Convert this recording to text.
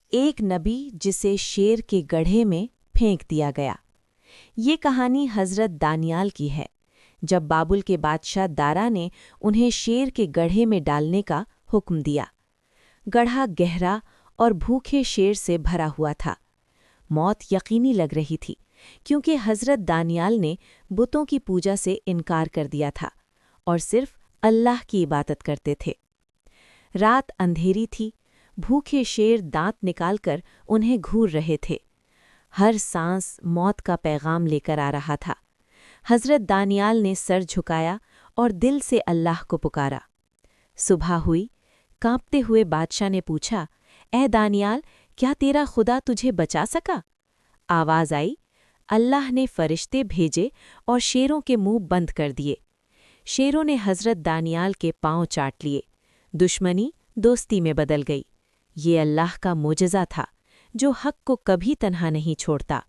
ایک نبی جسے شیر کے گڑھے میں پھینک دیا گیا۔ یہ کہانی حضرت دانیال کی ہے، جب بابل کے بادشاہ دارا نے انہیں شیر کے گڑھے میں ڈالنے کا حکم دیا۔ گڑھا گہرا اور بھوکے شیر سے بھرا ہوا تھا۔ موت یقینی لگ رہی تھی، کیونکہ حضرت دانیال نے بتوں کی پوجا سے انکار کر دیا تھا اور صرف اللہ کی عبادت کرتے تھے۔ رات اندھیری تھی، بھوکے شیر دانت نکال کر انہیں گھور رہے تھے۔ ہر سانس موت کا پیغام لے کر آ رہا تھا۔ حضرت دانیال نے سر جھکایا اور دل سے اللہ کو پکارا۔ صبح ہوئی، کانپتے ہوئے بادشاہ نے پوچھا، اے دانیال، کیا تیرا خدا تجھے بچا سکا؟ آواز آئی، اللہ نے فرشتے بھیجے اور شیروں کے منہ بند کر دیے۔ شیروں نے حضرت دانیال کے پاؤں چاٹ لیے، دشمنی دوستی میں بدل گئی۔ یہ اللہ کا معجزہ تھا، جو حق کو کبھی تنہا نہیں چھوڑتا۔